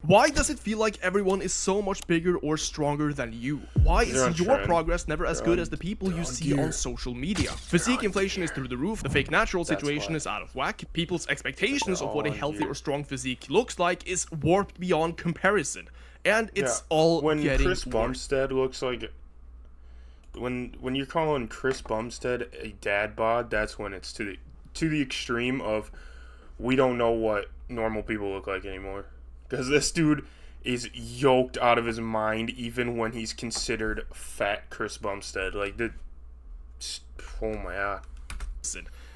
Why does it feel like everyone is so much bigger or stronger than you? Why is your progress never as good as the people you see on social media? Physique inflation is through the roof, the fake natural situation is out of whack, people's expectations of what a healthy or strong physique looks like is warped beyond comparison, and it's all when getting Chris worse. Bumstead looks like when you're calling Chris Bumstead a dad bod, that's when it's to the extreme of we don't know what normal people look like anymore, because this dude is yoked out of his mind even when he's considered fat Chris Bumstead. Like oh my god.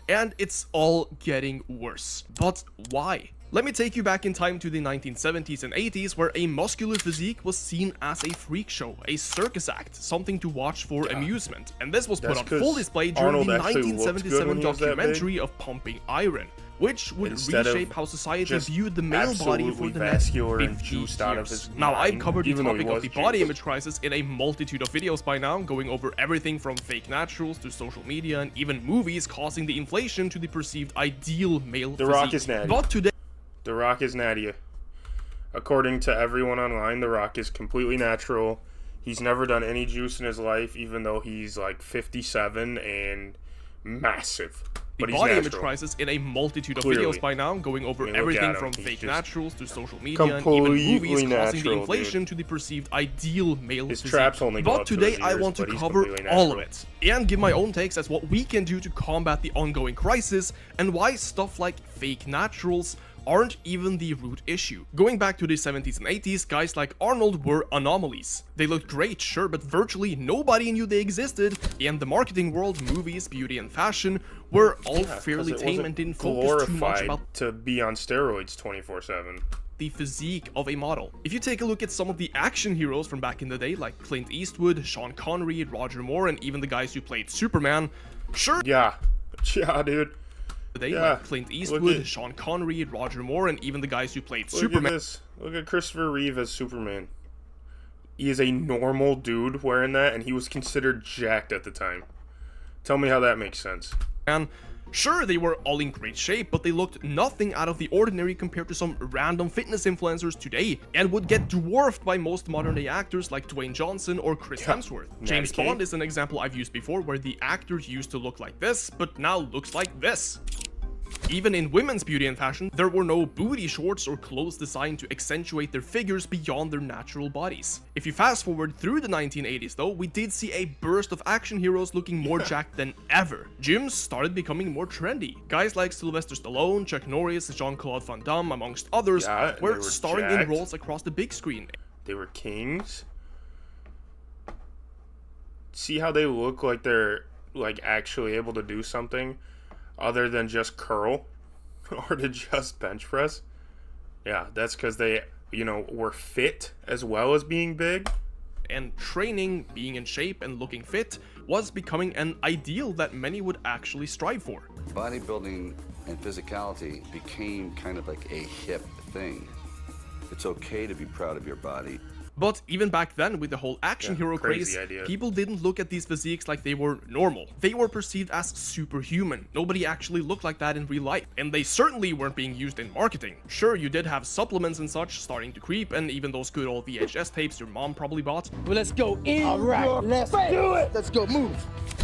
And it's all getting worse. But why? Let me take you back in time to the 1970s and 80s, where a muscular physique was seen as a freak show, a circus act, something to watch for amusement. And this was put on full display during the 1977 documentary of Pumping Iron, which would reshape how society viewed the male body for the next 50 years. Now, I've covered the topic of the body image crisis in a multitude of videos by now, going over everything from fake naturals to social media and even movies causing the inflation to the perceived ideal male physique. The Rock is natty. But today, The Rock is natty. According to everyone online, The Rock is completely natural. He's never done any juice in his life, even though he's like 57 and massive. But the body image crisis in a multitude of videos by now, going over everything from fake naturals to social media and even movies causing the inflation to the perceived ideal male physique. But today I want to cover all of it and give my own takes as what we can do to combat the ongoing crisis and why stuff like fake naturals aren't even the root issue. Going back to the 70s and 80s, guys like Arnold were anomalies. They looked great, sure, but virtually nobody knew they existed, and the marketing world, movies, beauty and fashion were all fairly tame and didn't focus too much about to be on steroids 24/7. The physique of a model. If you take a look at some of the action heroes from back in the day, like Clint Eastwood, Sean Connery, Roger Moore, and even the guys who played Superman, sure, yeah, dude. Like Clint Eastwood, Sean Connery, Roger Moore, and even the guys who played Superman. Look at Christopher Reeve as Superman. He is a normal dude wearing that, and he was considered jacked at the time. Tell me how that makes sense. And sure, they were all in great shape, but they looked nothing out of the ordinary compared to some random fitness influencers today, and would get dwarfed by most modern day actors like Dwayne Johnson or Chris Hemsworth. James Bond is an example I've used before, where the actor used to look like this, but now looks like this. Even in women's beauty and fashion, there were no booty shorts or clothes designed to accentuate their figures beyond their natural bodies. If you fast forward through the 1980s though, we did see a burst of action heroes looking more jacked than ever. Gyms started becoming more trendy. Guys like Sylvester Stallone, Chuck Norris, Jean-Claude Van Damme, amongst others, were starring in roles across the big screen. They were kings. See how they look like they're like actually able to do something other than just curl or to just bench press? Yeah, that's because they, were fit as well as being big. And training, being in shape, and looking fit was becoming an ideal that many would actually strive for. Bodybuilding and physicality became kind of like a hip thing. It's okay to be proud of your body. But even back then, with the whole action hero craze, people didn't look at these physiques like they were normal. They were perceived as superhuman. Nobody actually looked like that in real life, and they certainly weren't being used in marketing. Sure, you did have supplements and such starting to creep, and even those good old VHS tapes your mom probably bought. Well, let's go in. All right, let's do it. Let's go, move.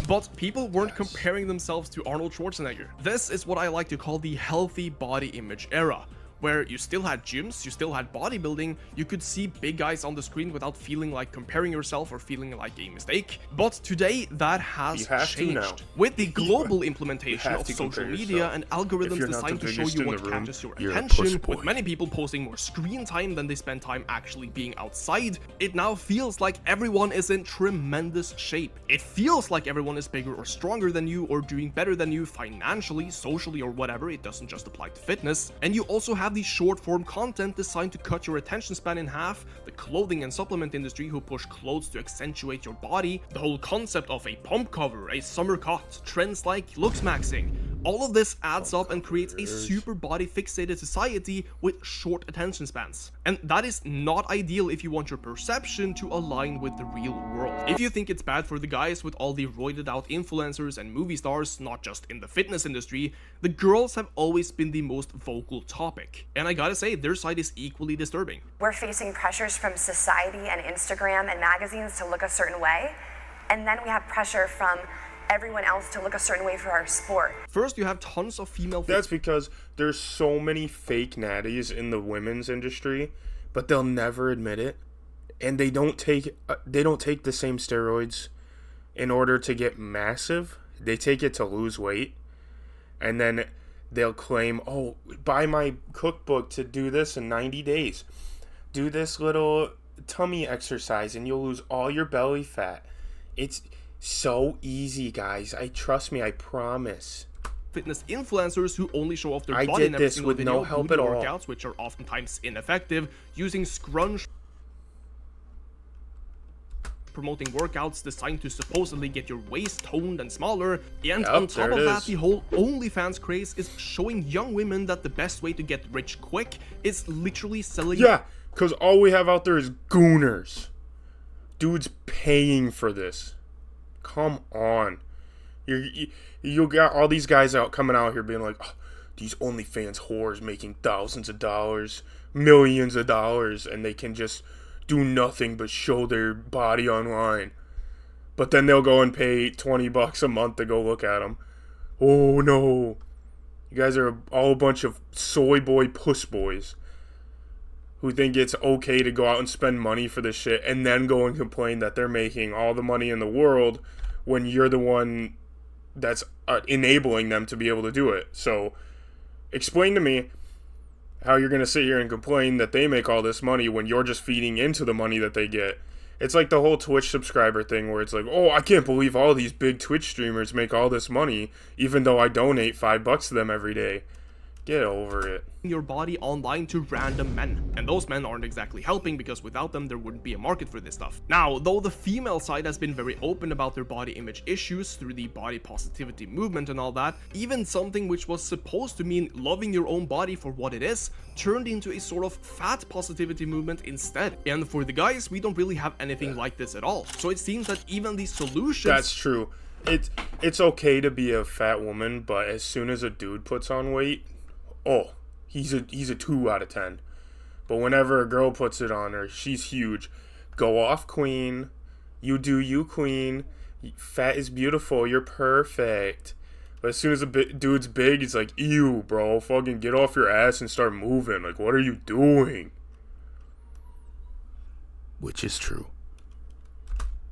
But people weren't comparing themselves to Arnold Schwarzenegger. This is what I like to call the healthy body image era, where you still had gyms, you still had bodybuilding, you could see big guys on the screen without feeling like comparing yourself or feeling like a mistake. But today, that has changed. With the global implementation of social media and algorithms designed to show you what catches your attention, with many people posting more screen time than they spend time actually being outside, it now feels like everyone is in tremendous shape. It feels like everyone is bigger or stronger than you or doing better than you financially, socially, or whatever. It doesn't just apply to fitness. And you also have the short form content designed to cut your attention span in half, the clothing and supplement industry who push clothes to accentuate your body, the whole concept of a pump cover, a summer cut, trends like looks maxing, All of this adds up and creates a super body fixated society with short attention spans. And that is not ideal if you want your perception to align with the real world. If you think it's bad for the guys with all the roided out influencers and movie stars, not just in the fitness industry, the girls have always been the most vocal topic. And I gotta say, their side is equally disturbing. We're facing pressures from society and Instagram and magazines to look a certain way, and then we have pressure from everyone else to look a certain way for our sport. First, you have tons of female... That's because there's so many fake natties in the women's industry, but they'll never admit it. And they don't take the same steroids in order to get massive. They take it to lose weight. And then they'll claim, oh, buy my cookbook to do this in 90 days. Do this little tummy exercise and you'll lose all your belly fat. It's so easy, guys. Trust me, I promise. Fitness influencers who only show off their I body did in every this single with video, no help booty at all. workouts, which are oftentimes ineffective, using scrunch, promoting workouts designed to supposedly get your waist toned and smaller, and on top of that, the whole OnlyFans craze is showing young women that the best way to get rich quick is literally selling... Yeah, because all we have out there is gooners. Dudes paying for this. Come on. You got all these guys out coming out here being like, oh, these OnlyFans whores making thousands of dollars, millions of dollars, and they can just do nothing but show their body online. But then they'll go and pay $20 a month to go look at them. Oh no. You guys are all a bunch of soy boy puss boys who think it's okay to go out and spend money for this shit and then go and complain that they're making all the money in the world when you're the one that's enabling them to be able to do it. So explain to me how you're going to sit here and complain that they make all this money when you're just feeding into the money that they get. It's like the whole Twitch subscriber thing where it's like, oh, I can't believe all these big Twitch streamers make all this money even though I donate $5 to them every day. Get over it. Your body online to random men, and those men aren't exactly helping because without them there wouldn't be a market for this stuff. Now, though the female side has been very open about their body image issues through the body positivity movement and all that, even something which was supposed to mean loving your own body for what it is turned into a sort of fat positivity movement instead. And for the guys, we don't really have anything like this at all. So it seems that even the solutions... That's true. It's okay to be a fat woman, but as soon as a dude puts on weight, oh, he's a 2 out of 10. But whenever a girl puts it on her, she's huge. Go off, queen. You do you, queen. Fat is beautiful. You're perfect. But as soon as a dude's big, it's like, ew, bro. Fucking get off your ass and start moving. Like, what are you doing? Which is true.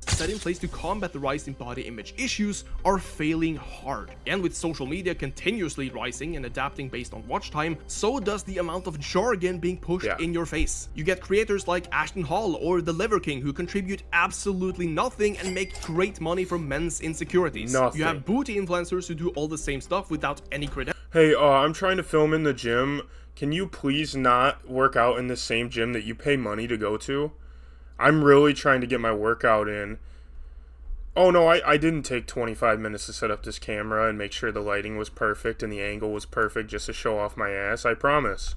Set in place to combat the rise in body image issues are failing hard. And with social media continuously rising and adapting based on watch time, so does the amount of jargon being pushed in your face. You get creators like Ashton Hall or The Liver King who contribute absolutely nothing and make great money from men's insecurities. Nothing. You have booty influencers who do all the same stuff without any credentials. Hey, I'm trying to film in the gym. Can you please not work out in the same gym that you pay money to go to? I'm really trying to get my workout in. Oh no, I didn't take 25 minutes to set up this camera and make sure the lighting was perfect and the angle was perfect just to show off my ass, I promise.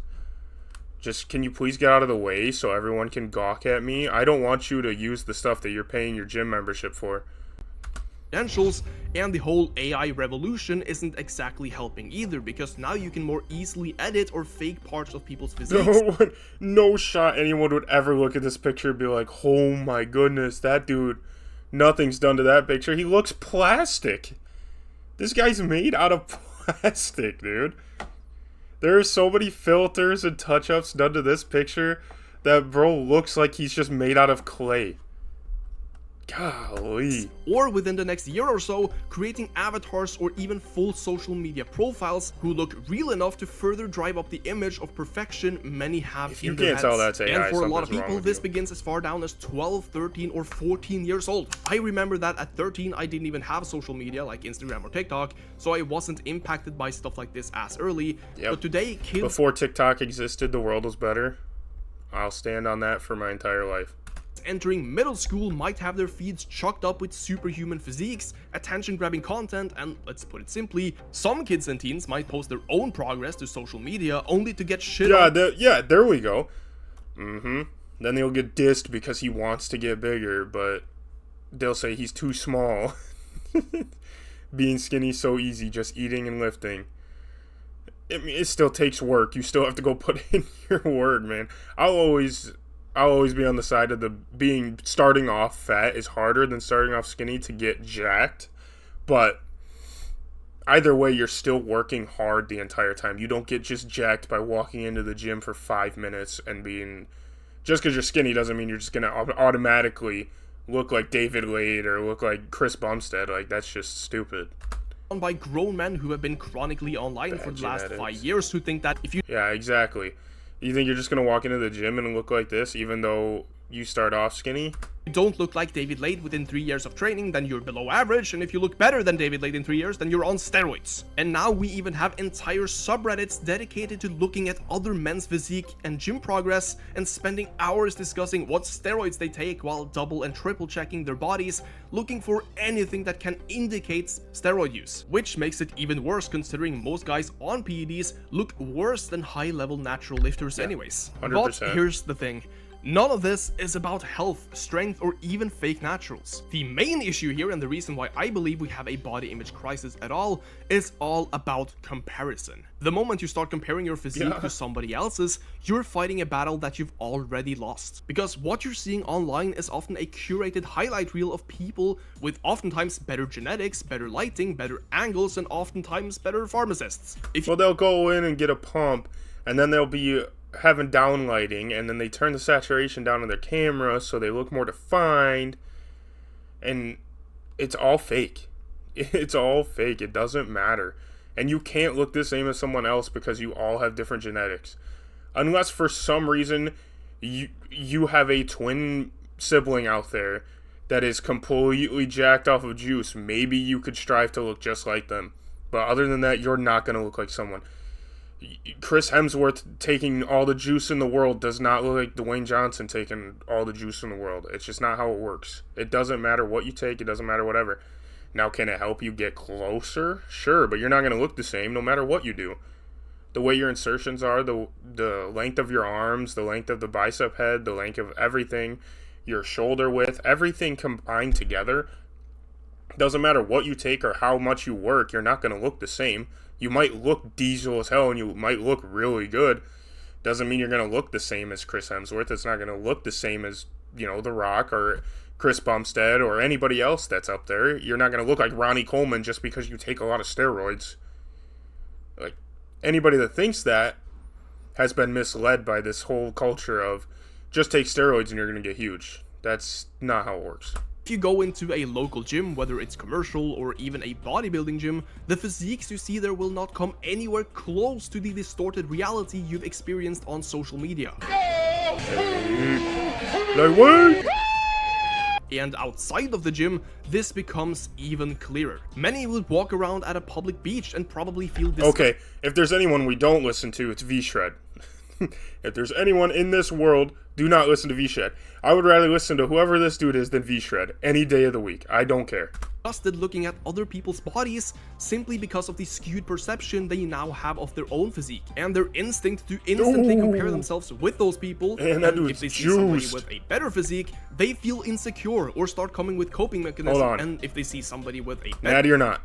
Just, can you please get out of the way so everyone can gawk at me? I don't want you to use the stuff that you're paying your gym membership for. And the whole AI revolution isn't exactly helping either, because now you can more easily edit or fake parts of people's physiques. No shot anyone would ever look at this picture and be like, oh my goodness, that dude, nothing's done to that picture. He looks plastic. This guy's made out of plastic, dude. There are so many filters and touch-ups done to this picture that bro looks like he's just made out of clay. Golly. Or within the next year or so, creating avatars or even full social media profiles who look real enough to further drive up the image of perfection many have in their heads. Tell that's AI, and for a lot of something's people, wrong this with you. begins as far down as 12, 13, or 14 years old. I remember that at 13, I didn't even have social media like Instagram or TikTok, so I wasn't impacted by stuff like this as early. Yep. But today, kids... Before TikTok existed, the world was better. I'll stand on that for my entire life. entering middle school might have their feeds chucked up with superhuman physiques, attention-grabbing content, and let's put it simply, some kids and teens might post their own progress to social media only to get shit on. There we go. Then they'll get dissed because he wants to get bigger, but they'll say he's too small. Being skinny so easy, just eating and lifting. I mean, it still takes work. You still have to go put in your work, man. I'll always be on the side of the starting off fat is harder than starting off skinny to get jacked. But either way, you're still working hard the entire time. You don't get just jacked by walking into the gym for 5 minutes and being... Just because you're skinny doesn't mean you're just going to automatically look like David Lade or look like Chris Bumstead. Like, that's just stupid. By grown men who have been chronically online for the last 5 years, who think that if you... Yeah, exactly. You think you're just going to walk into the gym and look like this even though you start off skinny? don't look like David Lade within 3 years of training, then you're below average, and if you look better than David Lade in 3 years, then you're on steroids. And now we even have entire subreddits dedicated to looking at other men's physique and gym progress and spending hours discussing what steroids they take while double and triple checking their bodies, looking for anything that can indicate steroid use. Which makes it even worse considering most guys on PEDs look worse than high-level natural lifters anyways. 100%. But here's the thing. None of this is about health, strength, or even fake naturals. The main issue here, and the reason why I believe we have a body image crisis at all, is all about comparison. The moment you start comparing your physique to somebody else's, you're fighting a battle that you've already lost. Because what you're seeing online is often a curated highlight reel of people with oftentimes better genetics, better lighting, better angles, and oftentimes better pharmacists. Well, they'll go in and get a pump, and then they'll be having downlighting, and then they turn the saturation down on their camera so they look more defined, and it's all fake. It's all fake. It doesn't matter. And you can't look the same as someone else because you all have different genetics. Unless for some reason you have a twin sibling out there that is completely jacked off of juice. Maybe you could strive to look just like them. But other than that, you're not going to look like someone. Chris Hemsworth taking all the juice in the world does not look like Dwayne Johnson taking all the juice in the world. It's just not how it works. It doesn't matter what you take. It doesn't matter whatever. Now, can it help you get closer? Sure, but you're not going to look the same no matter what you do. The way your insertions are, the length of your arms, the length of the bicep head, the length of everything, your shoulder width, everything combined together. Doesn't matter what you take or how much you work, you're not going to look the same. You might look diesel as hell and you might look really good. Doesn't mean you're going to look the same as Chris Hemsworth. It's not going to look the same as, you know, The Rock or Chris Bumstead or anybody else that's up there. You're not going to look like Ronnie Coleman just because you take a lot of steroids. Like, anybody that thinks that has been misled by this whole culture of just take steroids and you're going to get huge. That's not how it works. If you go into a local gym, whether it's commercial or even a bodybuilding gym, the physiques you see there will not come anywhere close to the distorted reality you've experienced on social media. And outside of the gym, this becomes even clearer. Many would walk around at a public beach and probably feel this. Okay, if there's anyone we don't listen to, it's V-Shred. If there's anyone in this world, do not listen to V-Shred. I would rather listen to whoever this dude is than V-Shred any day of the week. I don't care. Disgusted looking at other people's bodies simply because of the skewed perception they now have of their own physique and their instinct to instantly compare themselves with those people. And if they see somebody with a better physique, they feel insecure or start coming with coping mechanisms. And if they see somebody with a better... Natty or not.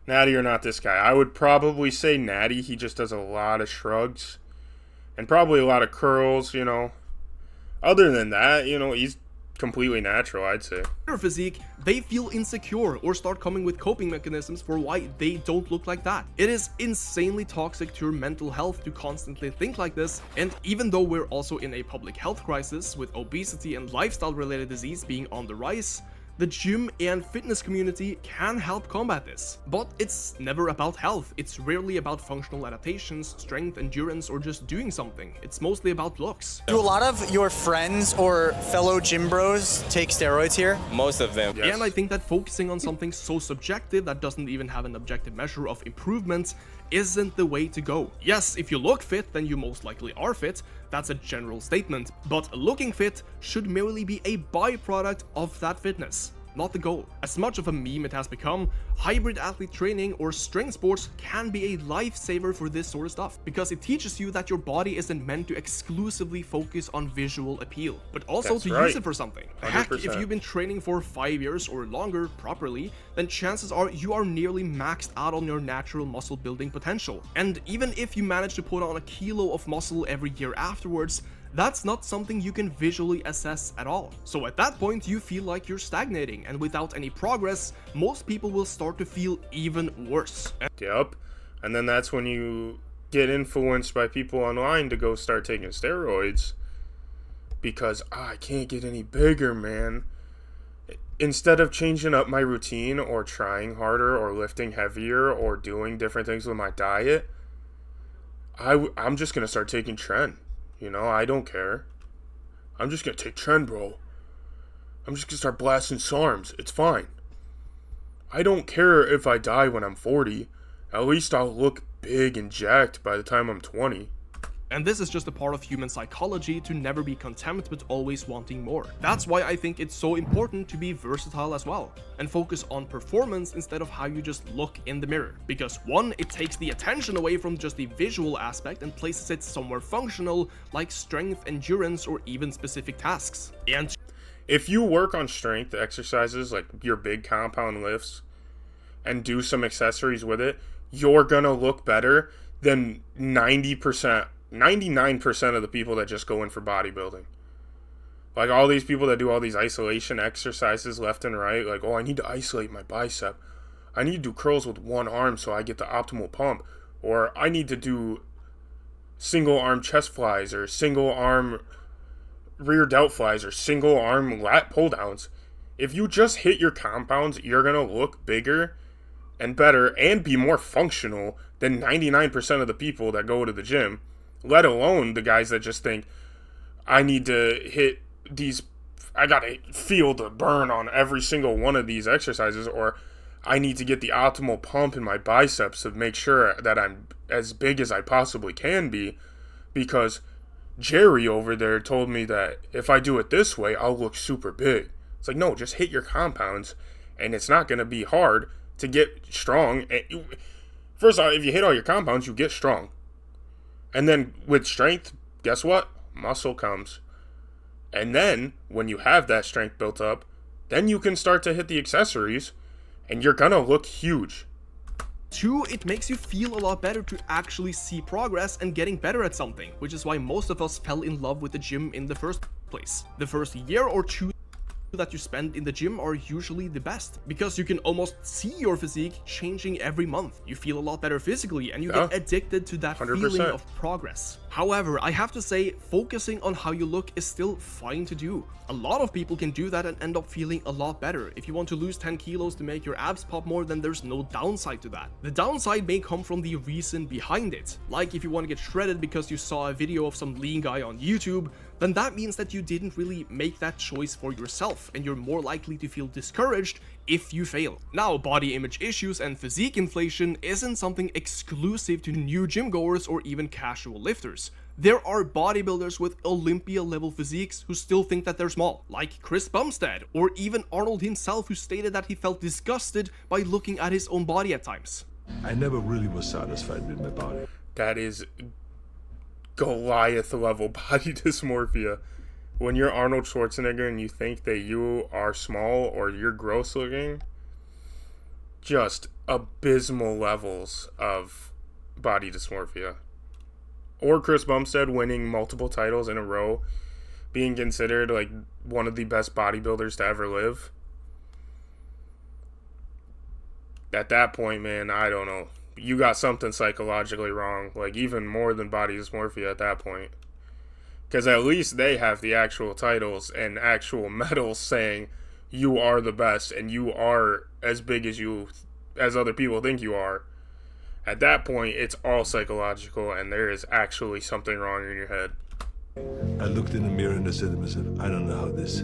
Natty or not this guy. I would probably say Natty. He just does a lot of shrugs. And probably a lot of curls, you know. Other than that, you know, he's completely natural, I'd say. Physique, they feel insecure or start coming with coping mechanisms for why they don't look like that. It is insanely toxic to your mental health to constantly think like this, and even though we're also in a public health crisis with obesity and lifestyle related disease being on the rise, the gym and fitness community can help combat this. But it's never about health. It's rarely about functional adaptations, strength, endurance, or just doing something. It's mostly about looks. Do a lot of your friends or fellow gym bros take steroids here? Most of them. Yes. And I think that focusing on something so subjective that doesn't even have an objective measure of improvement isn't the way to go. Yes, if you look fit, then you most likely are fit. That's a general statement. But looking fit should merely be a byproduct of that fitness, not the goal. As much of a meme it has become, hybrid athlete training or strength sports can be a lifesaver for this sort of stuff, because it teaches you that your body isn't meant to exclusively focus on visual appeal, but also That's to right. use it for something. Heck, if 100%. you've been training for 5 years or longer properly, then chances are you are nearly maxed out on your natural muscle building potential. And even if you manage to put on a kilo of muscle every year afterwards, that's not something you can visually assess at all. So at that point, you feel like you're stagnating, and without any progress, most people will start to feel even worse. Yep. And then that's when you get influenced by people online to go start taking steroids because I can't get any bigger, man. Instead of changing up my routine or trying harder or lifting heavier or doing different things with my diet, I'm just going to start taking Tren. You know, I don't care. I'm just going to take Tren, bro. I'm just going to start blasting SARMs. It's fine. I don't care if I die when I'm 40. At least I'll look big and jacked by the time I'm 20. And this is just a part of human psychology to never be content but always wanting more. That's why I think it's so important to be versatile as well, and focus on performance instead of how you just look in the mirror. Because one, it takes the attention away from just the visual aspect and places it somewhere functional, like strength, endurance, or even specific tasks. And if you work on strength exercises like your big compound lifts and do some accessories with it, you're gonna look better than 99% of the people that just go in for bodybuilding. Like all these people that do all these isolation exercises left and right, like, oh, I need to isolate my bicep. I need to do curls with one arm so I get the optimal pump. Or I need to do single arm chest flies or single arm rear delt flies or single arm lat pull downs. If you just hit your compounds, you're going to look bigger and better and be more functional than 99% of the people that go to the gym, let alone the guys that just think, I need to hit these, I got to feel the burn on every single one of these exercises, or I need to get the optimal pump in my biceps to make sure that I'm as big as I possibly can be, because Jerry over there told me that if I do it this way, I'll look super big. It's like, no, just hit your compounds, and it's not going to be hard to get strong. First off, if you hit all your compounds, you get strong. And then with strength, guess what? Muscle comes. And then, when you have that strength built up, then you can start to hit the accessories, and you're going to look huge. 2, it makes you feel a lot better to actually see progress and getting better at something, which is why most of us fell in love with the gym in the first place. The first year or two that you spend in the gym are usually the best, because you can almost see your physique changing every month. You feel a lot better physically, and you get addicted to that 100%. feeling of progress. However, I have to say, focusing on how you look is still fine to do. A lot of people can do that and end up feeling a lot better. If you want to lose 10 kilos to make your abs pop more, then there's no downside to that. The downside may come from the reason behind it. Like if you want to get shredded because you saw a video of some lean guy on YouTube, then that means that you didn't really make that choice for yourself, and you're more likely to feel discouraged if you fail. Now, body image issues and physique inflation isn't something exclusive to new gym goers or even casual lifters. There are bodybuilders with Olympia level physiques who still think that they're small, like Chris Bumstead, or even Arnold himself, who stated that he felt disgusted by looking at his own body at times. I never really was satisfied with my body. That is Goliath level body dysmorphia. When you're Arnold Schwarzenegger and you think that you are small or you're gross looking, just abysmal levels of body dysmorphia. Or Chris Bumstead winning multiple titles in a row, being considered like one of the best bodybuilders to ever live. At that point, man, I don't know. You got something psychologically wrong, like even more than body dysmorphia at that point. Because at least they have the actual titles and actual medals saying you are the best and you are as big as other people think you are. At that point, it's all psychological and there is actually something wrong in your head. I looked in the mirror and I said to myself, I don't know how this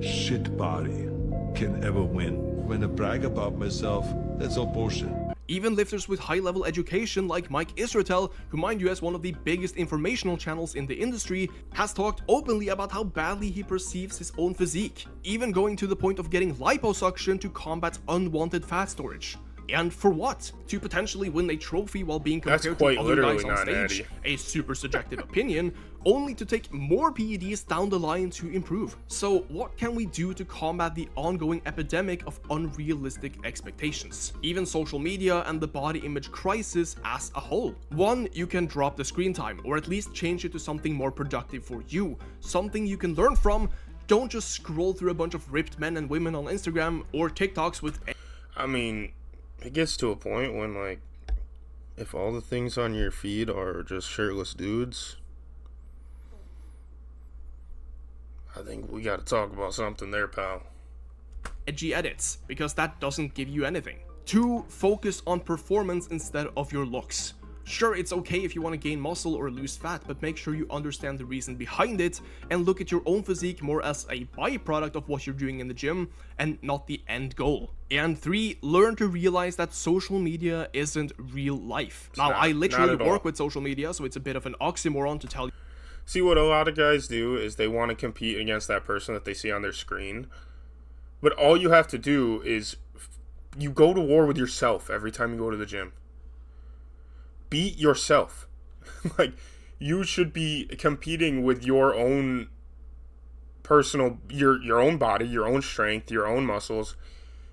shit body can ever win. When I brag about myself, that's all bullshit. Even lifters with high-level education like Mike Israetel, who mind you has one of the biggest informational channels in the industry, has talked openly about how badly he perceives his own physique, even going to the point of getting liposuction to combat unwanted fat storage. And for what? To potentially win a trophy while being compared to quite other guys literally on not stage, natty. a super subjective opinion, only to take more PEDs down the line to improve. So what can we do to combat the ongoing epidemic of unrealistic expectations? Even social media and the body image crisis as a whole. 1, you can drop the screen time, or at least change it to something more productive for you, something you can learn from. Don't just scroll through a bunch of ripped men and women on Instagram or TikToks with... I mean, it gets to a point when, like, if all the things on your feed are just shirtless dudes, I think we gotta talk about something there, pal. edgy edits, because that doesn't give you anything. 2, focus on performance instead of your looks. Sure, it's okay if you want to gain muscle or lose fat, but make sure you understand the reason behind it and look at your own physique more as a byproduct of what you're doing in the gym and not the end goal. And 3, learn to realize that social media isn't real life. Now, I literally work with social media, so it's a bit of an oxymoron to tell you. See, what a lot of guys do is they want to compete against that person that they see on their screen. But all you have to do is you go to war with yourself every time you go to the gym. Beat yourself. Like, you should be competing with your own personal, your own body, your own strength, your own muscles.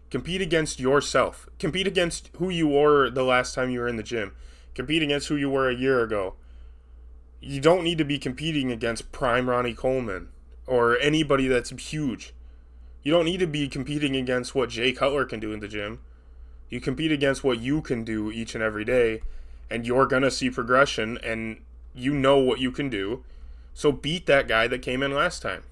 Compete against yourself. Compete against who you were the last time you were in the gym. Compete against who you were a year ago. You don't need to be competing against prime Ronnie Coleman or anybody that's huge. You don't need to be competing against what Jay Cutler can do in the gym. You compete against what you can do each and every day, and you're going to see progression, and you know what you can do. So beat that guy that came in last time.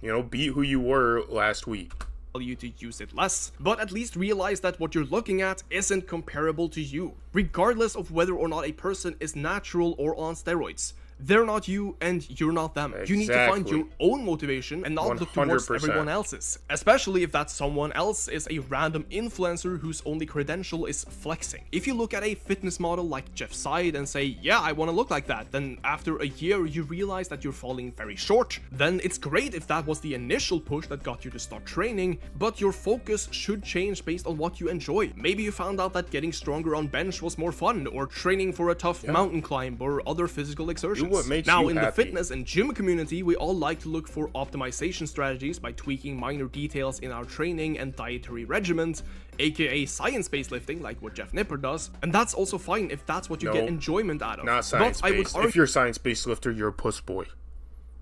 You know, beat who you were last week. You to use it less, but at least realize that what you're looking at isn't comparable to you, regardless of whether or not a person is natural or on steroids. They're not you, and you're not them. You need to find your own motivation and not look towards 100%. everyone else's. Especially if that someone else is a random influencer whose only credential is flexing. If you look at a fitness model like Jeff Seid and say, yeah, I want to look like that, then after a year you realize that you're falling very short. Then it's great if that was the initial push that got you to start training, but your focus should change based on what you enjoy. Maybe you found out that getting stronger on bench was more fun, or training for a tough mountain climb or other physical exertions. What makes now, you in happy. the fitness and gym community, we all like to look for optimization strategies by tweaking minor details in our training and dietary regimens, aka science-based lifting, like what Jeff Nipper does, and that's also fine if that's what you get enjoyment out of. Not science-based. If you're a science-based lifter, you're a puss boy.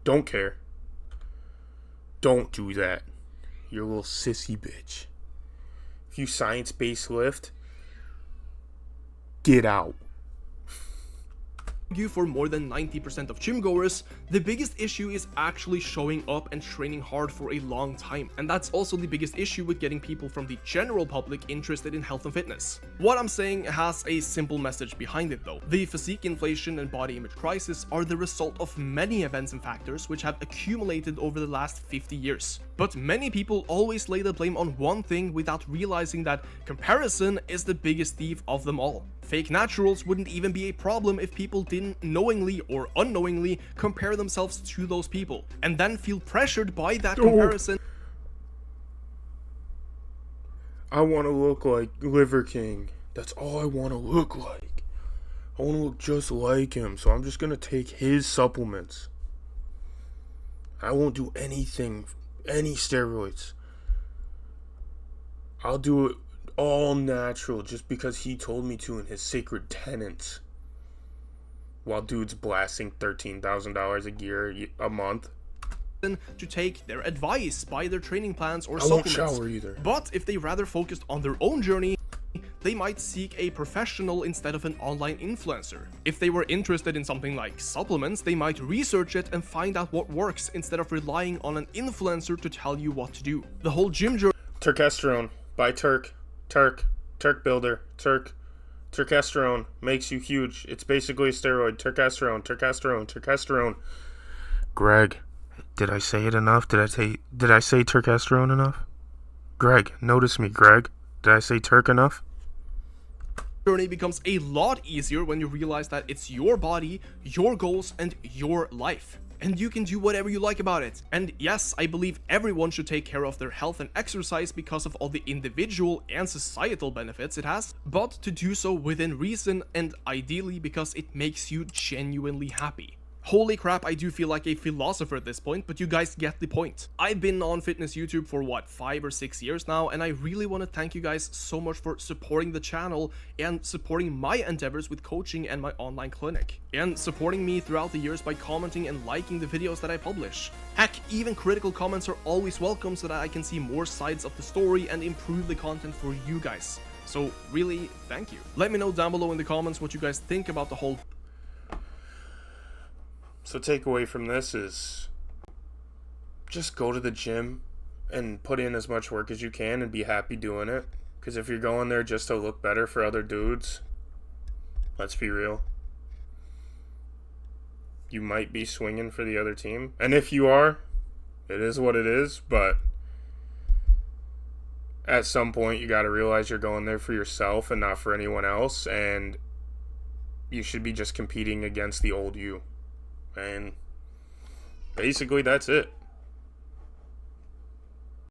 Don't care. Don't do that. You're a little sissy bitch. If you science-based lift, get out. For more than 90% of gym goers, the biggest issue is actually showing up and training hard for a long time. And that's also the biggest issue with getting people from the general public interested in health and fitness. What I'm saying has a simple message behind it though. The physique inflation and body image crisis are the result of many events and factors which have accumulated over the last 50 years. But many people always lay the blame on one thing without realizing that comparison is the biggest thief of them all. Fake naturals wouldn't even be a problem if people didn't knowingly or unknowingly compare themselves to those people, and then feel pressured by that comparison. I want to look like Liver King. That's all I want to look like. I want to look just like him, so I'm just going to take his supplements. I won't do anything, any steroids. I'll do it all natural just because he told me to in his sacred tenets. While dude's blasting $13,000 a month. To take their advice, buy their training plans or I won't supplements. shower either. But if they rather focused on their own journey, they might seek a professional instead of an online influencer. If they were interested in something like supplements, they might research it and find out what works instead of relying on an influencer to tell you what to do. The whole gym journey. Turkesterone by Turk Builder. Turkesterone makes you huge. It's basically a steroid. Turkesterone. Greg, did I say it enough? Did I say turkesterone enough? Greg, notice me, Greg. Did I say Turk enough? Journey becomes a lot easier when you realize that it's your body, your goals, and your life. And you can do whatever you like about it. And yes, I believe everyone should take care of their health and exercise because of all the individual and societal benefits it has, but to do so within reason and ideally because it makes you genuinely happy. Holy crap, I do feel like a philosopher at this point, but you guys get the point. I've been on fitness YouTube for what, 5 or 6 years now, and I really want to thank you guys so much for supporting the channel and supporting my endeavors with coaching and my online clinic, and supporting me throughout the years by commenting and liking the videos that I publish. Heck, even critical comments are always welcome so that I can see more sides of the story and improve the content for you guys. So really, thank you. Let me know down below in the comments what you guys think about the whole. So takeaway from this is just go to the gym and put in as much work as you can and be happy doing it. Because if you're going there just to look better for other dudes, let's be real, you might be swinging for the other team. And if you are, it is what it is. But at some point you got to realize you're going there for yourself and not for anyone else. And you should be just competing against the old you. And basically that's it.